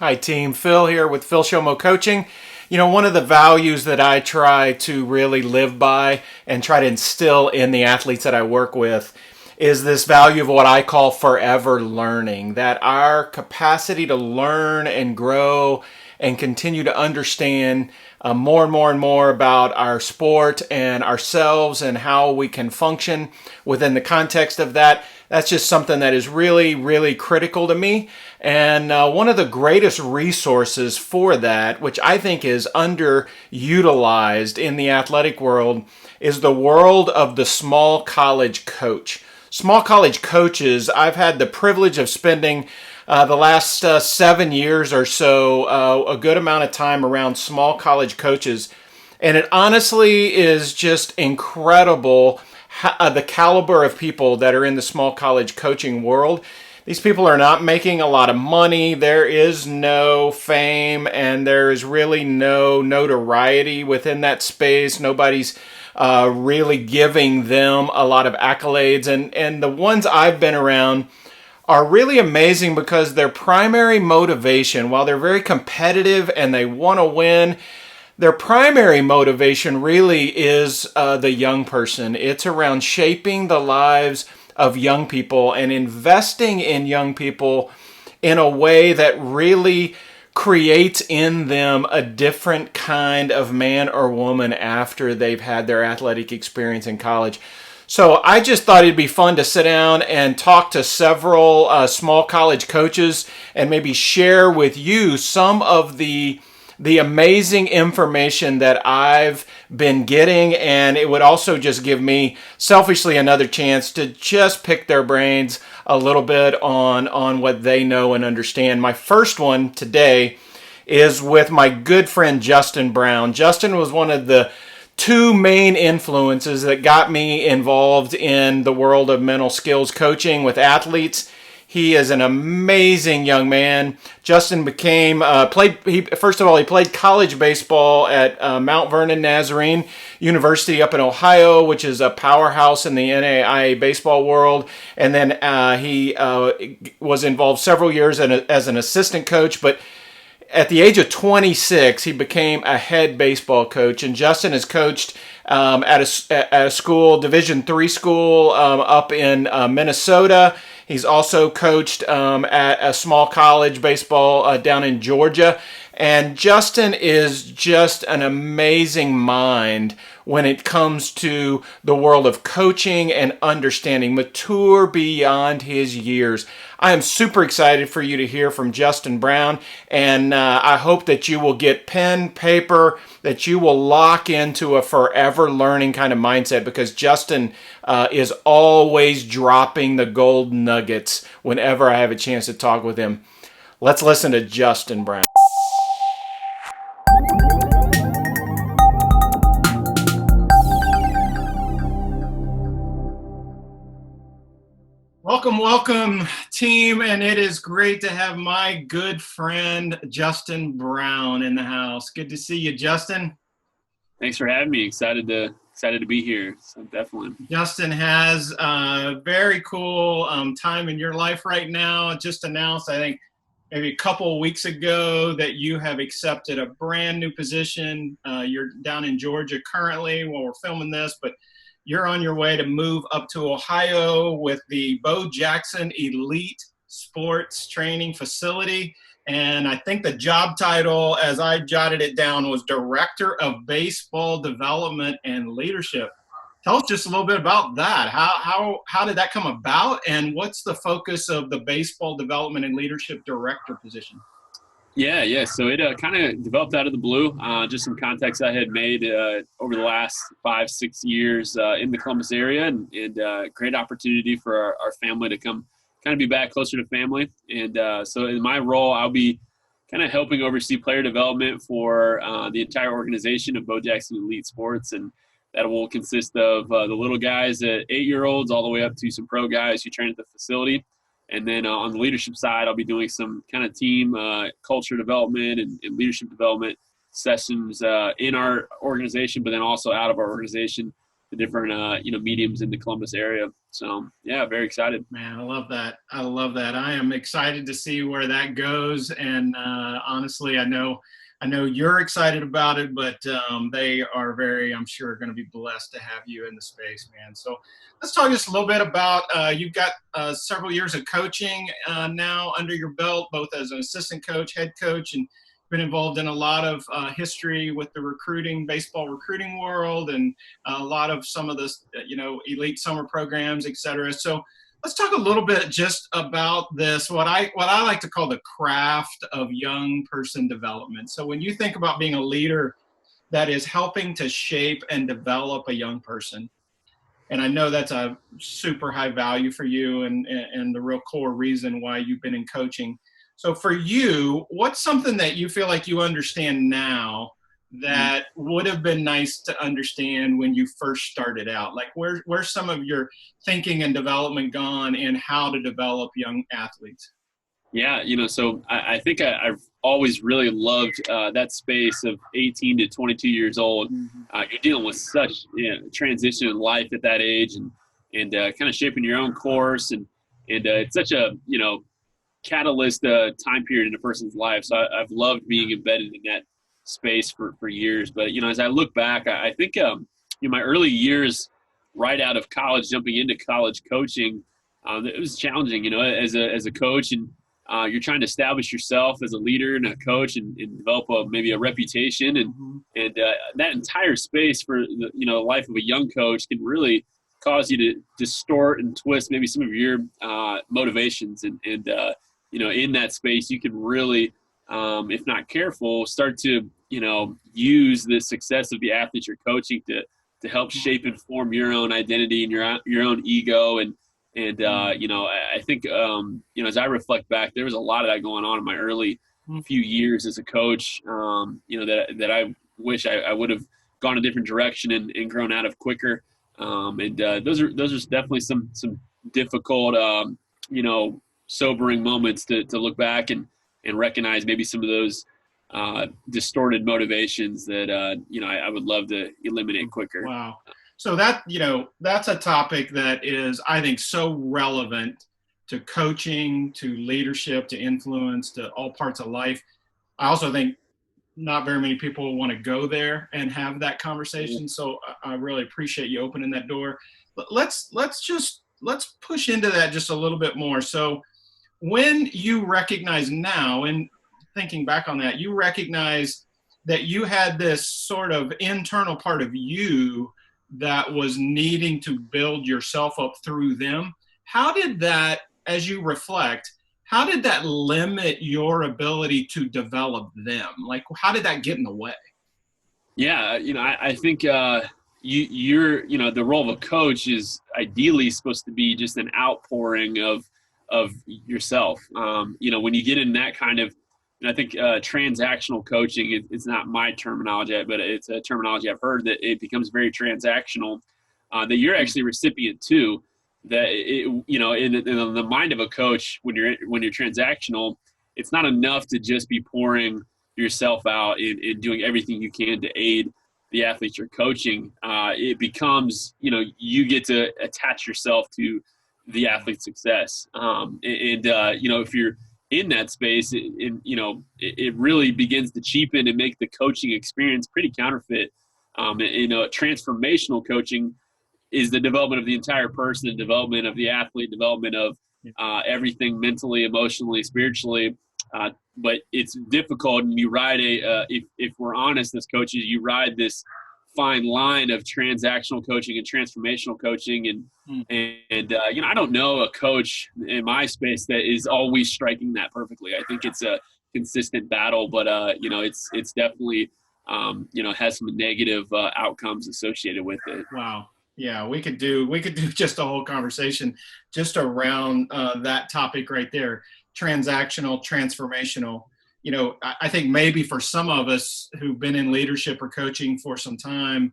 Hi team, Phil here with Phil Shomo Coaching. One of the values that I try to really live by and try to instill in the athletes that I work with is this value of what I call forever learning, that our capacity to learn and grow and continue to understand more and more and more about our sport and ourselves and how we can function within the context of that. That's just something that is really, really critical to me. And one of the greatest resources for that, which I think is underutilized in the athletic world, is the world of the small college coach. Small college coaches, I've had the privilege of spending the last 7 years or so, a good amount of time around small college coaches. And it honestly is just incredible the caliber of people that are in the small college coaching world. These people are not making a lot of money. There is no fame and there is really no notoriety within that space. Nobody's really giving them a lot of accolades. And the ones I've been around are really amazing because their primary motivation, while they're very competitive and they want to win, their primary motivation really is the young person. It's around shaping the lives of young people and investing in young people in a way that really creates in them a different kind of man or woman after they've had their athletic experience in college. So I just thought it'd be fun to sit down and talk to several small college coaches and maybe share with you some of the amazing information that I've been getting, and it would also just give me selfishly another chance to just pick their brains a little bit on what they know and understand. My first one today is with my good friend Justin Brown. Justin was one of the two main influences that got me involved in the world of mental skills coaching with athletes. He is an amazing young man. Justin became first of all, he played college baseball at Mount Vernon Nazarene University up in Ohio, which is a powerhouse in the NAIA baseball world. And then he was involved several years as an assistant coach, but at the age of 26, he became a head baseball coach, and Justin has coached at a school, Division III school up in Minnesota. He's also coached at a small college baseball down in Georgia. And Justin is just an amazing mind when it comes to the world of coaching and understanding, mature beyond his years. I am super excited for you to hear from Justin Brown, and I hope that you will get pen, paper, that you will lock into a forever learning kind of mindset, because Justin is always dropping the gold nuggets whenever I have a chance to talk with him. Let's listen to Justin Brown. Welcome, team, and it is great to have my good friend Justin Brown in the house. Good to see you, Justin. Thanks for having me. Excited to be here. So definitely. Justin has a very cool time in your life right now. Just announced, I think, maybe a couple of weeks ago that you have accepted a brand new position. You're down in Georgia currently while we're filming this, but you're on your way to move up to Ohio with the Bo Jackson Elite Sports Training Facility. And I think the job title, as I jotted it down, was Director of Baseball Development and Leadership. Tell us just a little bit about that. How did that come about, and what's the focus of the Baseball Development and Leadership Director position? Yeah. So it kind of developed out of the blue. Just some contacts I had made over the last 5-6 years in the Columbus area, and great opportunity for our family to come kind of be back closer to family. And so in my role, I'll be kind of helping oversee player development for the entire organization of Bo Jackson Elite Sports, and that will consist of the little guys at 8-year-olds all the way up to some pro guys who train at the facility. And then on the leadership side, I'll be doing some kind of team culture development and leadership development sessions in our organization, but then also out of our organization different mediums in the Columbus area. So yeah, very excited. Man, I love that. I love that. I am excited to see where that goes. And honestly, I know you're excited about it, but they are very, I'm sure, going to be blessed to have you in the space, man. So let's talk just a little bit about, you've got several years of coaching now under your belt, both as an assistant coach, head coach, and been involved in a lot of history with the baseball recruiting world, and a lot of some of the, elite summer programs, et cetera. So let's talk a little bit just about this, what I like to call the craft of young person development. So when you think about being a leader that is helping to shape and develop a young person, and I know that's a super high value for you, and the real core reason why you've been in coaching. So for you, what's something that you feel like you understand now that would have been nice to understand when you first started out? Like where's some of your thinking and development gone in how to develop young athletes? Yeah, so I think I've always really loved that space of 18 to 22 years old. You're dealing with such transition in life at that age, and kind of shaping your own course, and it's such a catalyst time period in a person's life. So I've loved being embedded in that space for years. But as I look back, I think my early years right out of college, jumping into college coaching, it was challenging. As a coach, and you're trying to establish yourself as a leader and a coach, and develop maybe a reputation, and that entire space for the life of a young coach can really cause you to distort and twist maybe some of your motivations, and in that space you can really, if not careful, start to use the success of the athletes you're coaching to help shape and form your own identity and your own ego, and I think as I reflect back, there was a lot of that going on in my early few years as a coach, that I wish I would have gone a different direction and grown out of quicker, those are definitely some difficult sobering moments to look back and recognize maybe some of those distorted motivations that I would love to eliminate quicker. Wow. So that's a topic that is, I think, so relevant to coaching, to leadership, to influence, to all parts of life. I also think not very many people want to go there and have that conversation. So I really appreciate you opening that door. But let's push into that just a little bit more. So when you recognize now, and thinking back on that, you recognize that you had this sort of internal part of you that was needing to build yourself up through them. How did that, as you reflect, how did that limit your ability to develop them? Like, how did that get in the way? Yeah, I think you're the role of a coach is ideally supposed to be just an outpouring of yourself. When you get in that kind of, and I think transactional coaching, it's not my terminology, but it's a terminology I've heard, that it becomes very transactional, that you're actually a recipient too. That in the mind of a coach, when you're transactional, it's not enough to just be pouring yourself out and doing everything you can to aid the athletes you're coaching. It becomes, you get to attach yourself to the athlete's success. If you're in that space, it really begins to cheapen and make the coaching experience pretty counterfeit. Transformational coaching is the development of the entire person, the development of the athlete, development of everything mentally, emotionally, spiritually. But it's difficult, and you ride if we're honest as coaches, you ride this fine line of transactional coaching and transformational coaching. I don't know a coach in my space that is always striking that perfectly. I think it's a consistent battle, but it's definitely has some negative outcomes associated with it. Wow. Yeah, we could do just a whole conversation just around that topic right there. Transactional, transformational. I think maybe for some of us who've been in leadership or coaching for some time,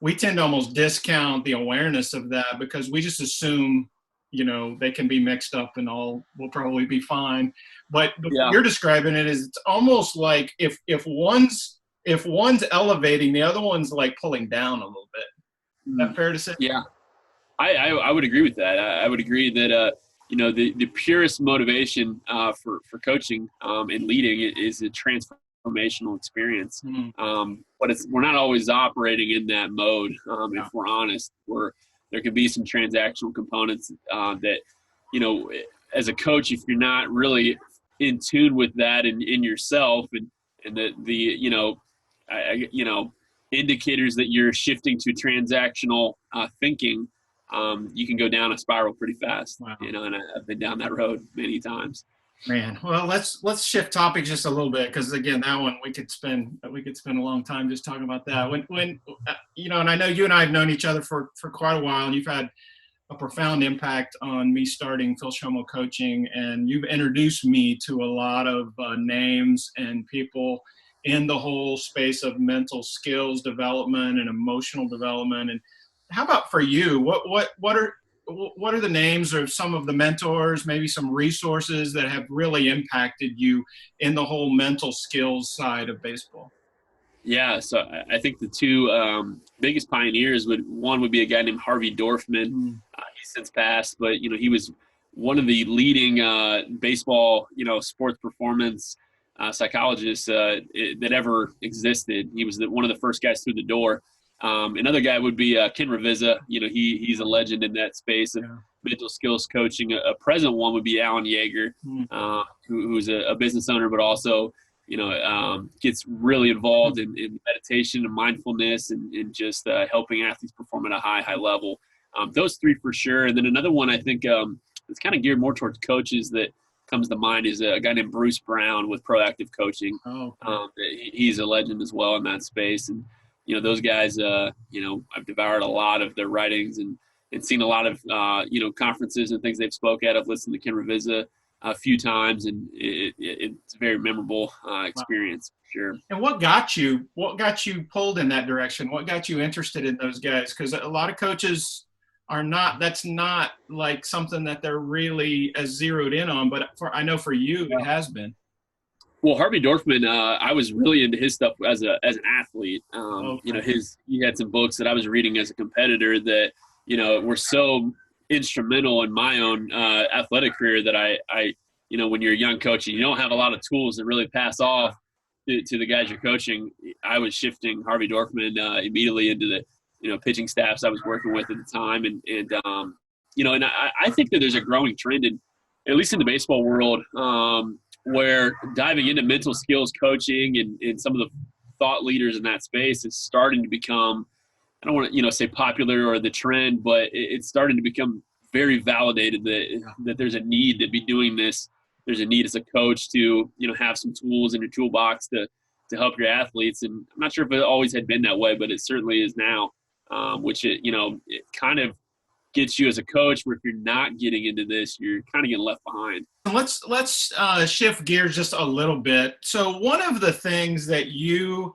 we tend to almost discount the awareness of that because we just assume, they can be mixed up and all will probably be fine. But what you're describing it is, it's almost like if one's elevating, the other one's like pulling down a little bit. that fair to say? Yeah, I would agree with that. I would agree that the purest motivation for coaching and leading is a transformational experience. Mm. But we're not always operating in that mode. If we're honest, there can be some transactional components that, as a coach, if you're not really in tune with that in yourself and indicators that you're shifting to transactional thinking, you can go down a spiral pretty fast. Wow. And I've been down that road many times. Man, well, let's shift topics just a little bit, because again, that one we could spend a long time just talking about that. When and I know you and I have known each other for quite a while, and you've had a profound impact on me starting Phil Shomo Coaching, and you've introduced me to a lot of names and people in the whole space of mental skills development and emotional development. And how about for you? What are the names of some of the mentors, maybe some resources that have really impacted you in the whole mental skills side of baseball? Yeah, so I think the two biggest pioneers would be a guy named Harvey Dorfman. He's since passed, but he was one of the leading baseball sports performance psychologists that ever existed. He was one of the first guys through the door. Another guy would be Ken Ravizza. He's a legend in that space of mental skills coaching. A present one would be Alan Yeager, who's a business owner, but also gets really involved in meditation and mindfulness and just helping athletes perform at a high level. Those three for sure. And then another one I think it's kind of geared more towards coaches that comes to mind is a guy named Bruce Brown with Proactive Coaching. He's a legend as well in that space. And those guys, I've devoured a lot of their writings and seen a lot of, conferences and things they've spoke at. I've listened to Ken Ravizza a few times, and it's a very memorable experience, for sure. And what got you pulled in that direction? What got you interested in those guys? Because a lot of coaches that's not like something that they're really as zeroed in on, but I know for you, it has been. Well, Harvey Dorfman, I was really into his stuff as an athlete. He had some books that I was reading as a competitor that, were so instrumental in my own athletic career that I when you're a young coach and you don't have a lot of tools to really pass off to the guys you're coaching, I was shifting Harvey Dorfman immediately into the pitching staffs I was working with at the time, and I think that there's a growing trend at least in the baseball world, where diving into mental skills coaching and some of the thought leaders in that space is starting to become, I don't want to say popular or the trend, but it's starting to become very validated that there's a need to be doing this. There's a need as a coach to have some tools in your toolbox to help your athletes. And I'm not sure if it always had been that way, but it certainly is now, which it kind of gets you as a coach, where if you're not getting into this, you're kind of getting left behind. Let's shift gears just a little bit. So one of the things that you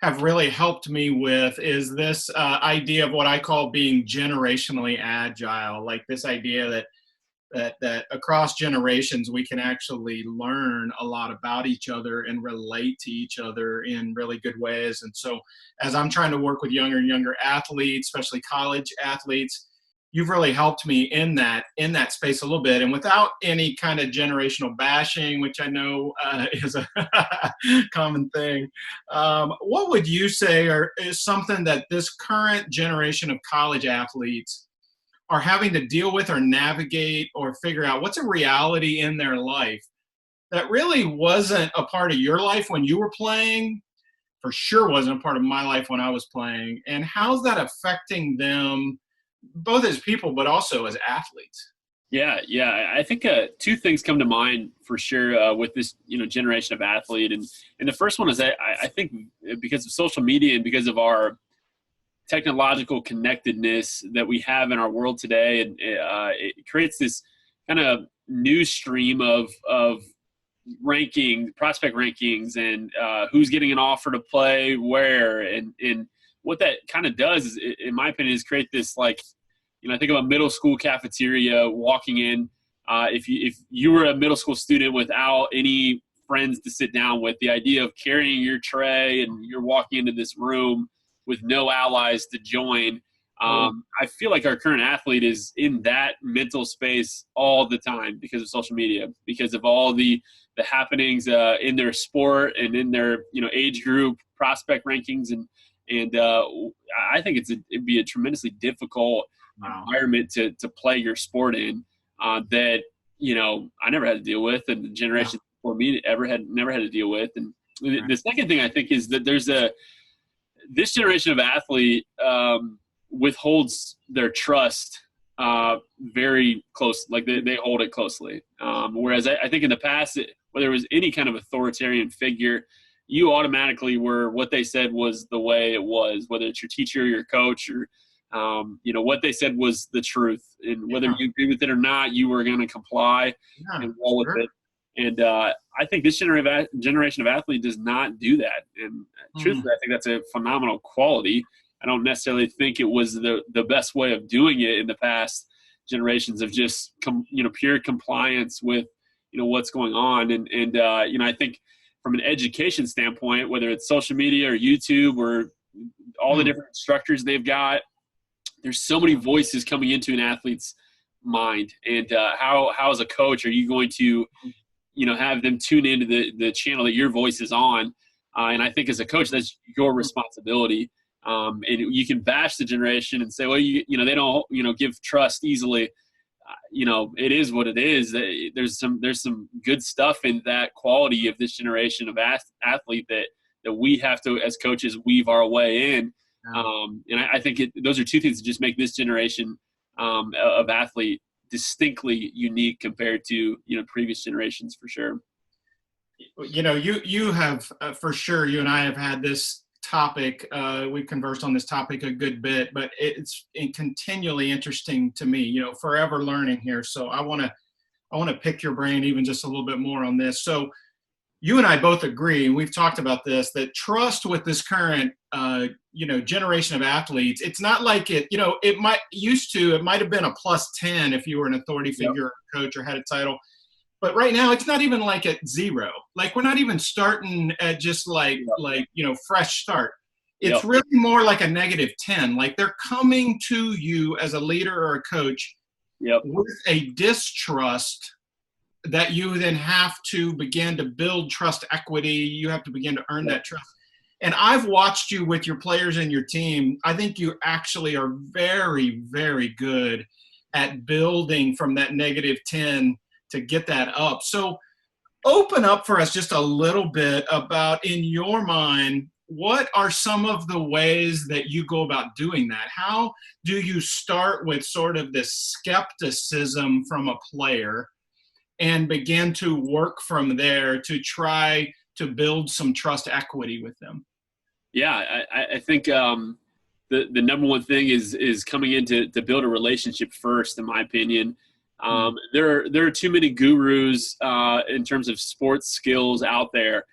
have really helped me with is this idea of what I call being generationally agile, like this idea that across generations we can actually learn a lot about each other and relate to each other in really good ways. And so as I'm trying to work with younger and younger athletes, especially college athletes, you've really helped me in that space a little bit, and without any kind of generational bashing, which I know is a common thing. What would you say is something that this current generation of college athletes are having to deal with or navigate or figure out? What's a reality in their life that really wasn't a part of your life when you were playing, for sure wasn't a part of my life when I was playing, and how's that affecting them, both as people, but also as athletes? Yeah. I think two things come to mind for sure with this, generation of athlete. And the first one is that I think because of social media and because of our technological connectedness that we have in our world today, and it creates this kind of news stream of prospect rankings, and who's getting an offer to play where, and what that kind of does is, in my opinion, is create this, like, I think of a middle school cafeteria walking in. If you were a middle school student without any friends to sit down with, the idea of carrying your tray and you're walking into this room with no allies to join, I feel like our current athlete is in that mental space all the time because of social media, because of all the happenings in their sport and in their age group prospect rankings, and I think it'd be a tremendously difficult environment to play your sport in that I never had to deal with, and the generation before me never had to deal with. And the second thing I think is that this generation of athlete withholds their trust very close, like they hold it closely. Whereas I think in the past, whether it was any kind of authoritarian figure, you automatically were what they said was the way it was, whether it's your teacher or your coach, or what they said was the truth, and whether you agree with it or not, you were going to comply and roll with it. And I think this generation of athlete does not do that. And truthfully, I think that's a phenomenal quality. I don't necessarily think it was the best way of doing it in the past generations of just pure compliance with what's going on. And I think from an education standpoint, whether it's social media or YouTube or all the different instructors they've got, there's so many voices coming into an athlete's mind. And how as a coach are you going to have them tune into the channel that your voice is on? And I think as a coach, that's your responsibility. And you can bash the generation and say, well, they don't, give trust easily. It is what it is. There's some good stuff in that quality of this generation of athlete that we have to, as coaches, weave our way in. And I think those are two things that just make this generation of athlete distinctly unique compared to previous generations, for sure. You have for sure, you and I have had this topic, we've conversed on this topic a good bit, but it's continually interesting to me, forever learning here. So I want to pick your brain even just a little bit more on this. So you and I both agree, and we've talked about this, that trust with this current generation of athletes, it's not like it might have been a +10 if you were an authority figure or coach or had a title. But right now, it's not even like at 0. Like, we're not even starting at just fresh start. It's really more like a -10. Like, they're coming to you as a leader or a coach with a distrust that you then have to begin to build trust equity. You have to begin to earn that trust. And I've watched you with your players and your team. I think you actually are very, very good at building from that -10 to get that up. So open up for us just a little bit about, in your mind, what are some of the ways that you go about doing that? How do you start with sort of this skepticism from a player and begin to work from there to try to build some trust equity with them? Yeah, I think the number one thing is coming in to build a relationship first, in my opinion. There are too many gurus in terms of sports skills out there.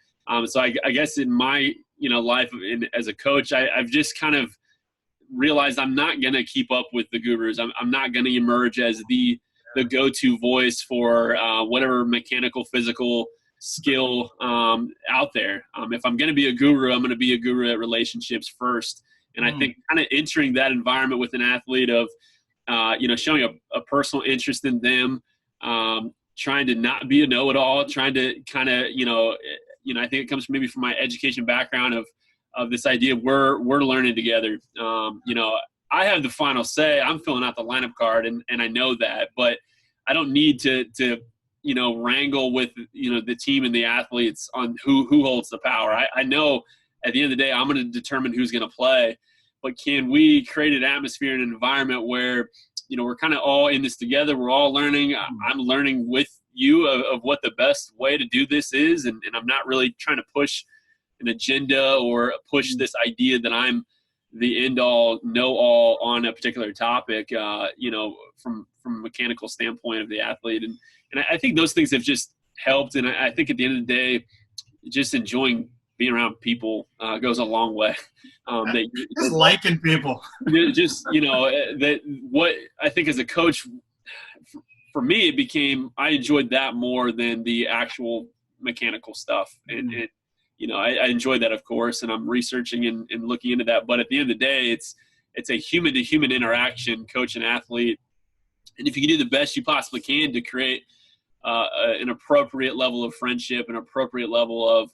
So I guess in my life as a coach, I've just kind of realized I'm not going to keep up with the gurus. I'm not going to emerge as the go-to voice for whatever mechanical, physical skill out there. If I'm going to be a guru, I'm going to be a guru at relationships first. And I think kind of entering that environment with an athlete of showing a personal interest in them, trying to not be a know-it-all, trying to kind of, I think it comes maybe from my education background of this idea of we're learning together. I have the final say. I'm filling out the lineup card, and I know that, but I don't need to wrangle with, the team and the athletes on who holds the power. I know at the end of the day, I'm going to determine who's going to play. But can we create an atmosphere and an environment where, we're kind of all in this together. We're all learning. I'm learning with you of what the best way to do this is. And I'm not really trying to push an agenda or push this idea that I'm the end all, know all on a particular topic, from a mechanical standpoint of the athlete. And I think those things have just helped. And I think at the end of the day, just enjoying being around people goes a long way. Just liking people. That what I think as a coach, for me, I enjoyed that more than the actual mechanical stuff. And I enjoyed that, of course, and I'm researching and looking into that. But at the end of the day, it's a human to human interaction, coach and athlete. And if you can do the best you possibly can to create an appropriate level of friendship, an appropriate level of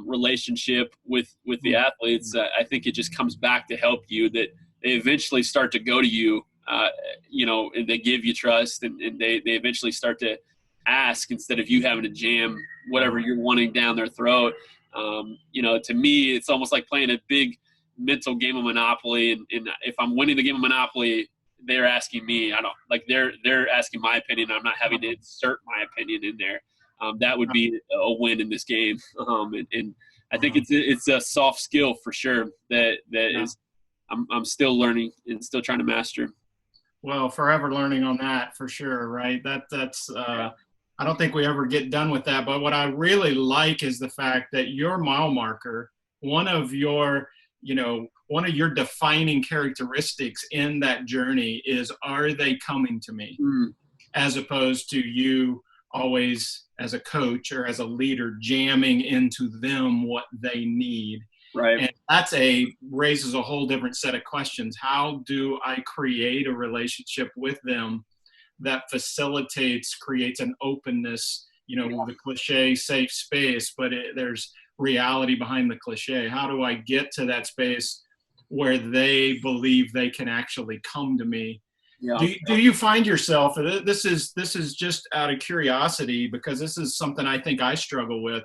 relationship with the athletes, I think it just comes back to help you, that they eventually start to go to you, and they give you trust, and they eventually start to ask instead of you having to jam whatever you're wanting down their throat. To me, it's almost like playing a big mental game of Monopoly. And if I'm winning the game of Monopoly, they're asking me. I don't like they're asking my opinion. I'm not having to insert my opinion in there. That would be a win in this game. And I think it's a soft skill for sure that is I'm still learning and still trying to master. Well, forever learning on that for sure, right? That's I don't think we ever get done with that. But what I really like is the fact that your mile marker, one of your defining characteristics in that journey is, are they coming to me? As opposed to you always as a coach or as a leader jamming into them what they need. Right. And raises a whole different set of questions. How do I create a relationship with them that creates an openness, the cliche safe space, but there's reality behind the cliche. How do I get to that space where they believe they can actually come to me? Yeah. Do you find yourself, this is just out of curiosity, because this is something I think I struggle with.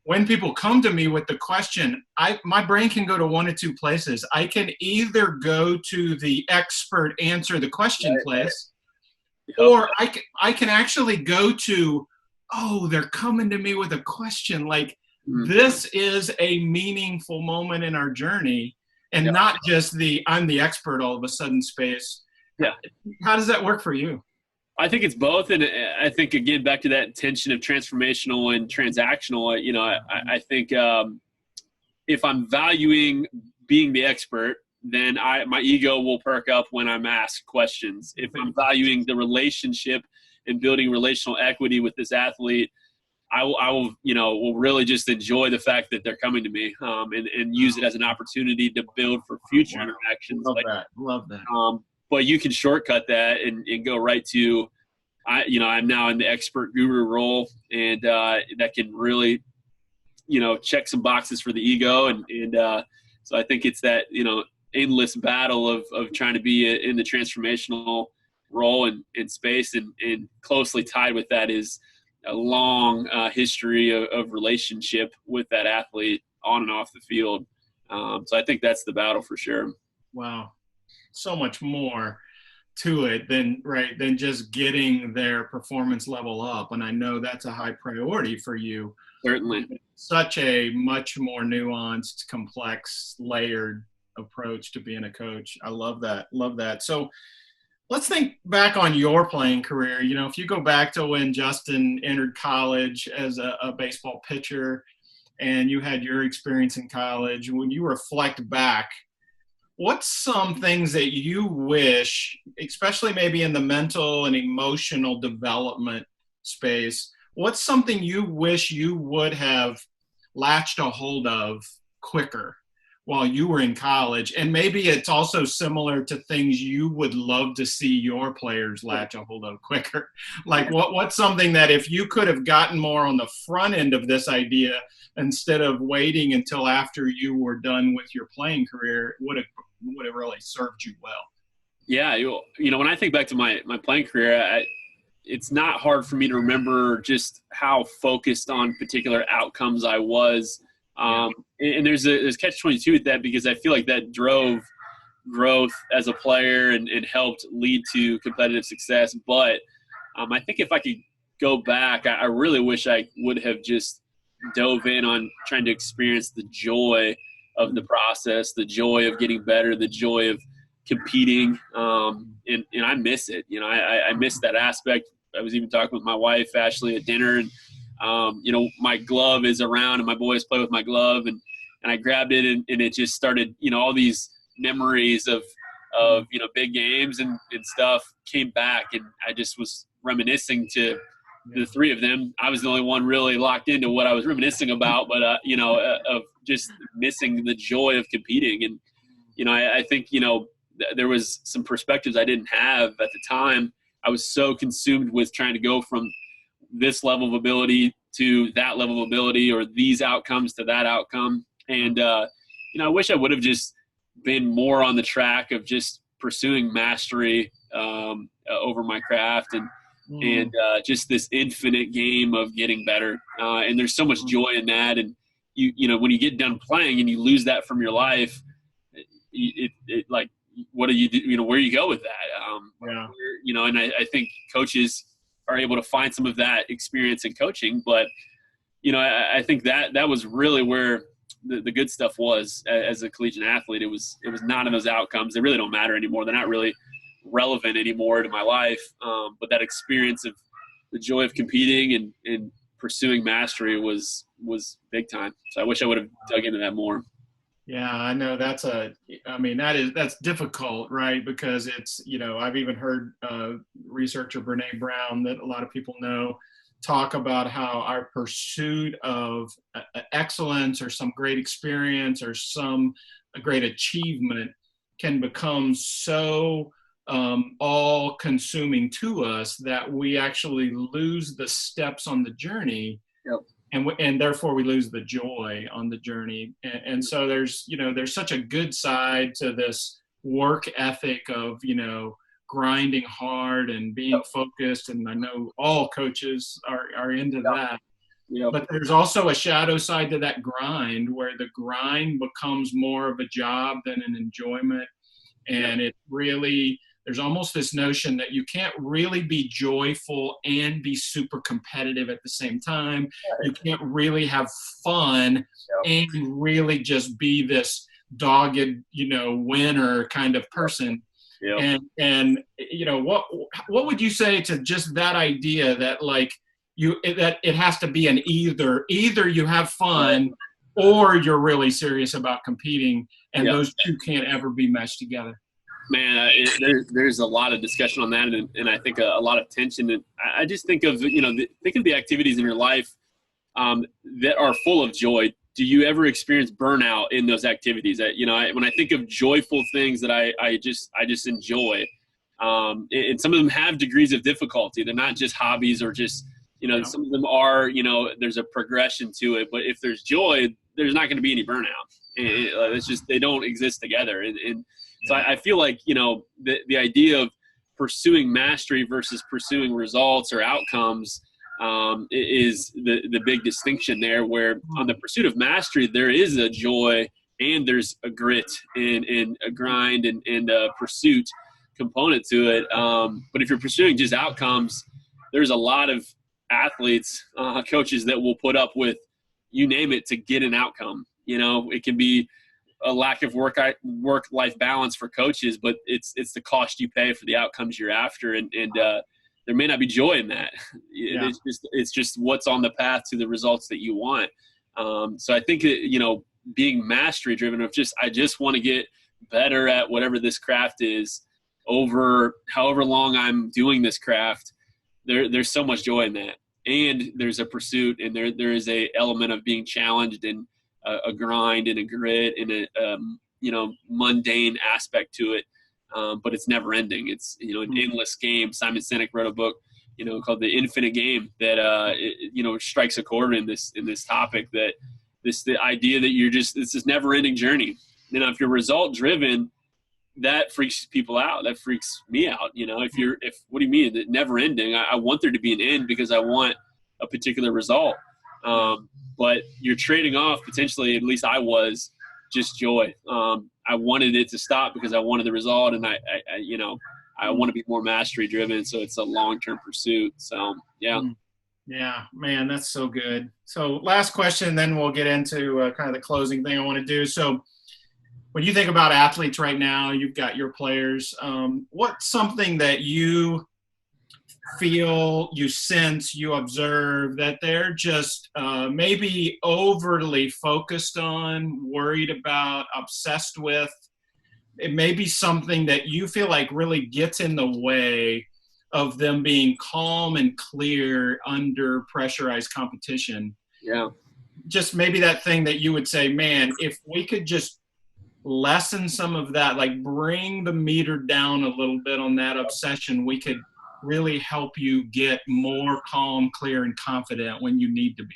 When people come to me with the question, my brain can go to one of two places. I can either go to the expert answer the question place, or I can actually go to, oh, they're coming to me with a question. Like, this is a meaningful moment in our journey, and not just I'm the expert all of a sudden space. Yeah. How does that work for you? I think it's both. And I think, again, back to that tension of transformational and transactional, I think if I'm valuing being the expert, then my ego will perk up when I'm asked questions. If I'm valuing the relationship and building relational equity with this athlete, I will really just enjoy the fact that they're coming to me, and use it as an opportunity to build for future interactions. Love that. But you can shortcut that and go right to, I'm now in the expert guru role, and that can really, check some boxes for the ego. And so I think it's that, endless battle of trying to be in the transformational role and space, and closely tied with that is a long history of relationship with that athlete on and off the field. So I think that's the battle for sure. Wow. So much more to it than just getting their performance level up. And I know that's a high priority for you. Certainly. Such a much more nuanced, complex, layered approach to being a coach. I love that. Love that. So let's think back on your playing career. If you go back to when Justin entered college as a baseball pitcher, and you had your experience in college, when you reflect back, what's some things that you wish, especially maybe in the mental and emotional development space, what's something you wish you would have latched a hold of quicker while you were in college? And maybe it's also similar to things you would love to see your players latch a hold of quicker. Like what's something that if you could have gotten more on the front end of this idea instead of waiting until after you were done with your playing career, would have really served you well? Yeah. When I think back to my playing career, it's not hard for me to remember just how focused on particular outcomes I was. And there's catch-22 with that, because I feel like that drove growth as a player and helped lead to competitive success. But I think if I could go back, I really wish I would have just dove in on trying to experience the joy of the process, the joy of getting better, the joy of competing. And I miss it. I miss that aspect. I was even talking with my wife, Ashley, at dinner, and my glove is around and my boys play with my glove, and I grabbed it and it just started, all these memories of big games and stuff came back, and I just was reminiscing to the three of them. I was the only one really locked into what I was reminiscing about, but of just missing the joy of competing. I think, there was some perspectives I didn't have at the time. I was so consumed with trying to go from this level of ability to that level of ability, or these outcomes to that outcome. And, I wish I would have just been more on the track of just pursuing mastery over my craft, and just this infinite game of getting better. And there's so much joy in that. And when you get done playing and you lose that from your life, it like, what do you do? Where you go with that? And I think coaches are able to find some of that experience in coaching, but I think that was really where the good stuff was as a collegiate athlete. It was not in those outcomes. They really don't matter anymore. They're not really relevant anymore to my life. But that experience of the joy of competing and pursuing mastery was big time. So I wish I would have dug into that more. Yeah, I know that's difficult, right? Because it's, I've even heard researcher Brene Brown, that a lot of people know, talk about how our pursuit of excellence or some great experience or some great achievement can become so all-consuming to us that we actually lose the steps on the journey. Yep. And therefore we lose the joy on the journey. And so there's such a good side to this work ethic of, grinding hard and being focused. And I know all coaches are into that. Yep. But there's also a shadow side to that grind, where the grind becomes more of a job than an enjoyment. And it really, there's almost this notion that you can't really be joyful and be super competitive at the same time. You can't really have fun and really just be this dogged, winner kind of person. Yep. And what would you say to just that idea that that it has to be an either you have fun or you're really serious about competing, and those two can't ever be meshed together? Man, there's a lot of discussion on that, and I think a lot of tension. And I just think of think of the activities in your life that are full of joy. Do you ever experience burnout in those activities? When I think of joyful things that I just enjoy, and some of them have degrees of difficulty. They're not just hobbies or just some of them are there's a progression to it. But if there's joy, there's not going to be any burnout. It's just they don't exist together. And so I feel like, the idea of pursuing mastery versus pursuing results or outcomes is the big distinction there, where on the pursuit of mastery, there is a joy and there's a grit and a grind and a pursuit component to it. But if you're pursuing just outcomes, there's a lot of athletes, coaches that will put up with, you name it, to get an outcome. It can be a lack of work-life balance for coaches, but it's the cost you pay for the outcomes you're after, and there may not be joy in that. It's just what's on the path to the results that you want. So I think that, being mastery driven of I just want to get better at whatever this craft is over however long I'm doing this craft. There's so much joy in that, and there's a pursuit, and there is a element of being challenged and a grind and a grit and a mundane aspect to it, but it's never ending. It's an endless game. Simon Sinek wrote a book called The Infinite Game that strikes a chord in this topic, that the idea that it's this never ending journey. If you're result driven, that freaks people out. That freaks me out. What do you mean that never ending? I want there to be an end because I want a particular result. But you're trading off potentially, at least I was, just joy. I wanted it to stop because I wanted the result, and I want to be more mastery driven. So it's a long-term pursuit. So, yeah. Yeah, man, that's so good. So last question, then we'll get into kind of the closing thing I want to do. So when you think about athletes right now, you've got your players. What's something that you feel, you sense, you observe that they're just maybe overly focused on, worried about, obsessed with? It may be something that you feel like really gets in the way of them being calm and clear under pressurized competition. Yeah. Just maybe that thing that you would say, man, if we could just lessen some of that, like bring the meter down a little bit on that obsession, we could really help you get more calm, clear, and confident when you need to be.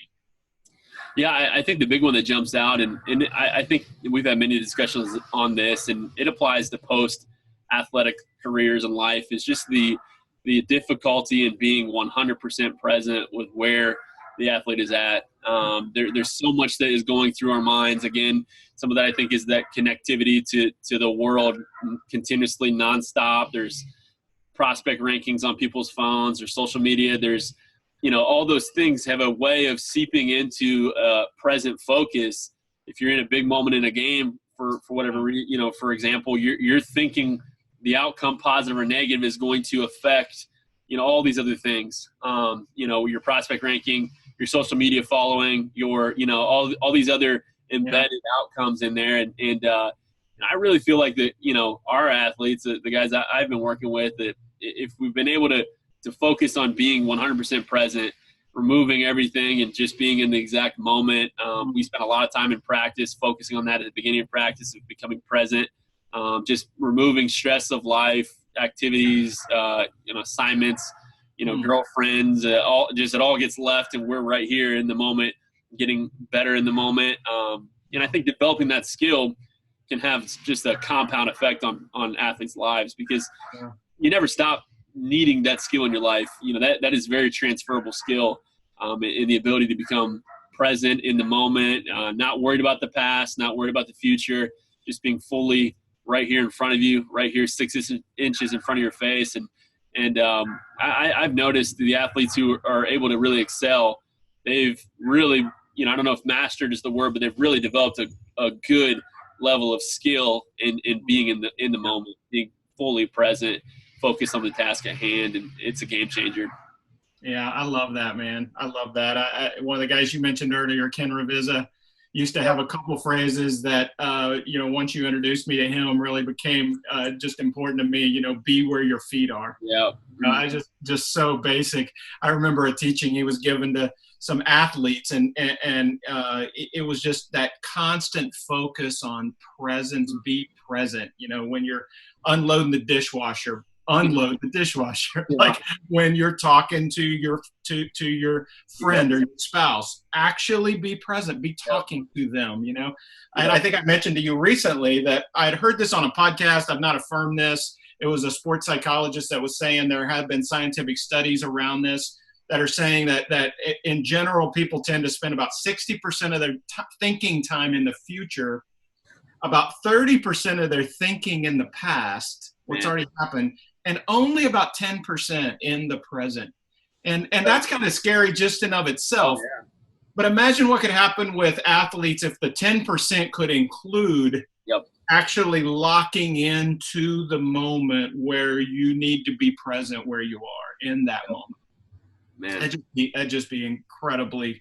Yeah, I think the big one that jumps out, and I think we've had many discussions on this, and it applies to post-athletic careers in life, is just the difficulty in being 100% present with where the athlete is at. There's so much that is going through our minds. Again, some of that I think is that connectivity to the world continuously nonstop. There's prospect rankings on people's phones or social media. There's all those things have a way of seeping into present focus. If you're in a big moment in a game, for whatever reason, for example, you're thinking the outcome, positive or negative, is going to affect, all these other things. Your prospect ranking, your social media following, your, all these other embedded outcomes in there. And I really feel like that, our athletes, the guys I've been working with, that if we've been able to focus on being 100% present, removing everything and just being in the exact moment. We spent a lot of time in practice focusing on that at the beginning of practice, of becoming present, just removing stress of life, activities, assignments, girlfriends, it all gets left, and we're right here in the moment, getting better in the moment. And I think developing that skill can have just a compound effect on athletes' lives, because you never stop needing that skill in your life. That is very transferable skill, in the ability to become present in the moment, not worried about the past, not worried about the future, just being fully right here in front of you, right here 6 inches in front of your face. And I've noticed the athletes who are able to really excel, they've really, I don't know if mastered is the word, but they've really developed a good level of skill in being in the moment, being fully present, focus on the task at hand, and it's a game changer. Yeah, I love that, man. I love that. One of the guys you mentioned earlier, Ken Ravizza, used to have a couple phrases that, once you introduced me to him, really became just important to me. Be where your feet are. Yeah. I just so basic. I remember a teaching he was given to some athletes, and it was just that constant focus on presence. Be present. When you're unloading the dishwasher, unload the dishwasher. Like when you're talking to your friend or your spouse, actually be present, be talking to them, And I think I mentioned to you recently that I'd heard this on a podcast. I've not affirmed this. It was a sports psychologist that was saying there have been scientific studies around this that are saying that in general, people tend to spend about 60% of their thinking time in the future, about 30% of their thinking in the past, what's already happened, and only about 10% in the present. And that's kind of scary just in of itself. Oh, yeah. But imagine what could happen with athletes if the 10% could include actually locking into the moment where you need to be present where you are in that moment. Man, that'd just be incredibly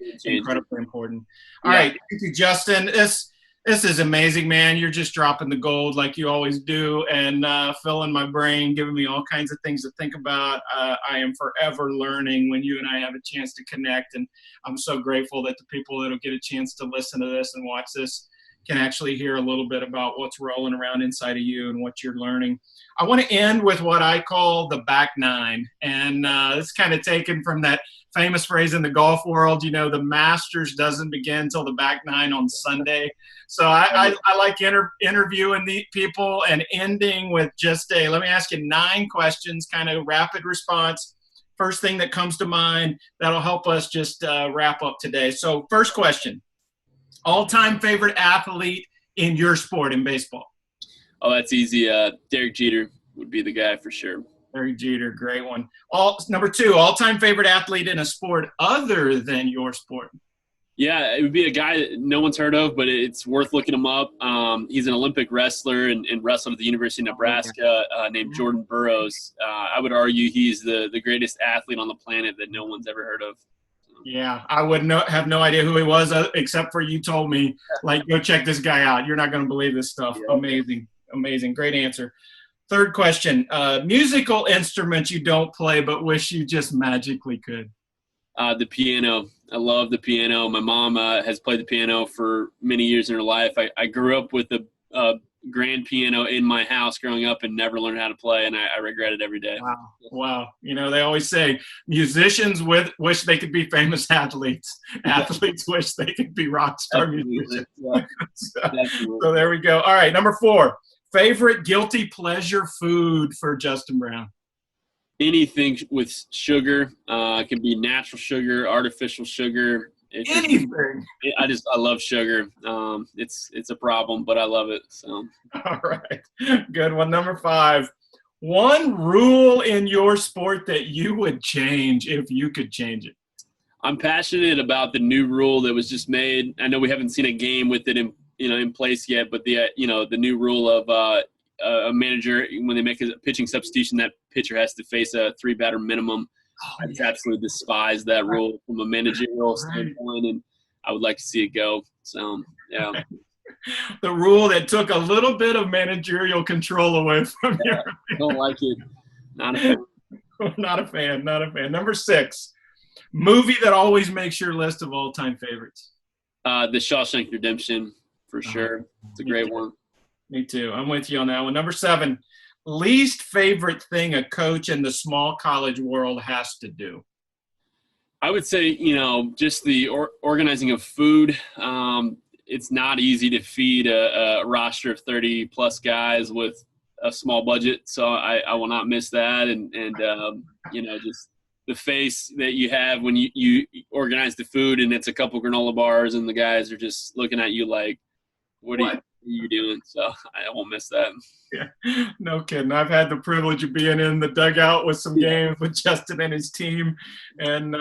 important. All right. Thank you, Justin. This is amazing, man. You're just dropping the gold like you always do, and filling my brain, giving me all kinds of things to think about. I am forever learning when you and I have a chance to connect, and I'm so grateful that the people that will get a chance to listen to this and watch this can actually hear a little bit about what's rolling around inside of you and what you're learning. I want to end with what I call the back nine, and it's kind of taken from that famous phrase in the golf world, the Masters doesn't begin until the back nine on Sunday. So I like interviewing the people and ending with just let me ask you 9 questions, kind of rapid response. First thing that comes to mind, that'll help us just wrap up today. So first question, all-time favorite athlete in your sport, in baseball? Oh, that's easy. Derek Jeter would be the guy for sure. Derek Jeter, great one. Number 2, all-time favorite athlete in a sport other than your sport? Yeah, it would be a guy that no one's heard of, but it's worth looking him up. He's an Olympic wrestler and wrestled at the University of Nebraska, named Jordan Burroughs. I would argue he's the greatest athlete on the planet that no one's ever heard of. Yeah, I would have no idea who he was, except for you told me, go check this guy out. You're not going to believe this stuff. Yeah. Amazing. Great answer. Third question, musical instrument you don't play but wish you just magically could? The piano. I love the piano. My mom has played the piano for many years in her life. I grew up with a grand piano in my house growing up and never learned how to play, and I regret it every day. Wow. Wow. You know, they always say musicians wish they could be famous athletes. Athletes wish they could be rock star musicians. Yeah. So there we go. All right. Number 4, favorite guilty pleasure food for Justin Brown. Anything with sugar. It can be natural sugar, artificial sugar. Anything. I love sugar. It's a problem, but I love it. So. All right. Good one. Number 5, one rule in your sport that you would change if you could change it. I'm passionate about the new rule that was just made. I know we haven't seen a game with it in place yet, but the new rule of a manager, when they make a pitching substitution, that pitcher has to face a 3-batter minimum. I just absolutely despise that rule from a managerial standpoint, and I would like to see it go. So, yeah. The rule that took a little bit of managerial control away from you. I don't like it. Not a fan. Not a fan. Not a fan. Number 6, movie that always makes your list of all-time favorites. The Shawshank Redemption, for sure. It's a great one. Me too. I'm with you on that one. Number 7, least favorite thing a coach in the small college world has to do. I would say, just the organizing of food. It's not easy to feed a roster of 30-plus guys with a small budget, so I will not miss that. And just the face that you have when you organize the food and it's a couple granola bars and the guys are just looking at you like, what are you doing? So I won't miss that. Yeah, no kidding. I've had the privilege of being in the dugout with some games with Justin and his team, and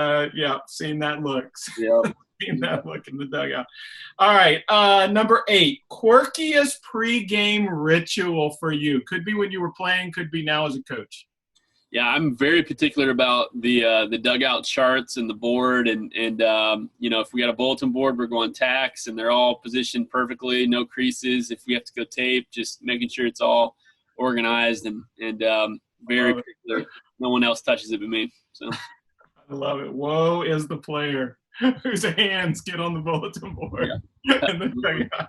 seen that look. Yeah, seen that look in the dugout. All right, number 8, quirkiest pregame ritual for you. Could be when you were playing, could be now as a coach. Yeah, I'm very particular about the dugout charts and the board, and if we got a bulletin board, we're going tacks, and they're all positioned perfectly, no creases. If we have to go tape, just making sure it's all organized and very particular. No one else touches it but me. So I love it. Woe is the player whose hands get on the bulletin board. Yeah.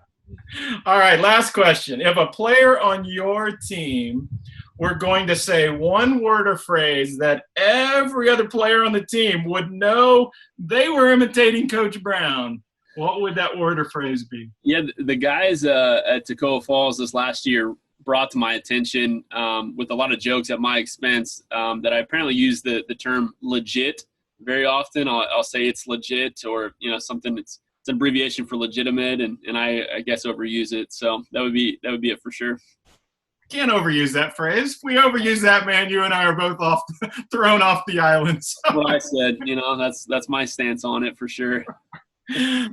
All right, last question. If a player on your team were going to say one word or phrase that every other player on the team would know they were imitating Coach Brown, what would that word or phrase be? Yeah, the guys at Toccoa Falls this last year brought to my attention with a lot of jokes at my expense that I apparently use the term legit very often. I'll say it's legit, or something that's an abbreviation for legitimate, and I guess overuse it. So that would be it for sure. Can't overuse that phrase. If we overuse that, man, you and I are both thrown off the island. So. That's what I said. That's my stance on it for sure.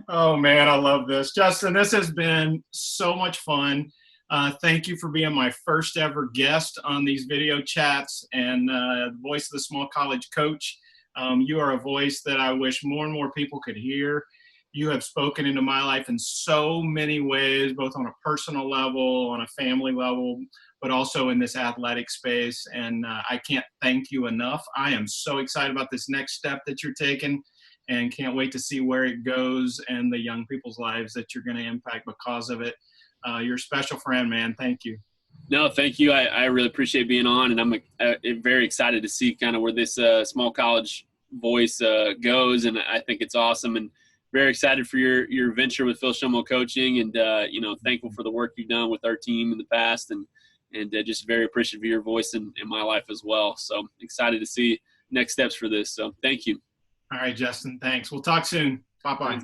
Oh man, I love this, Justin. This has been so much fun. Thank you for being my first ever guest on these video chats, and the voice of the small college coach. You are a voice that I wish more and more people could hear. You have spoken into my life in so many ways, both on a personal level, on a family level, but also in this athletic space. And I can't thank you enough. I am so excited about this next step that you're taking, and can't wait to see where it goes and the young people's lives that you're going to impact because of it. You're a special friend, man. Thank you. No, thank you. I really appreciate being on, and I'm very excited to see kind of where this small college voice goes, and I think it's awesome. And very excited for your venture with Filshomo Coaching, and thankful for the work you've done with our team in the past, and just very appreciative of your voice in my life as well. So excited to see next steps for this. So thank you. All right, Justin. Thanks. We'll talk soon. Bye-bye.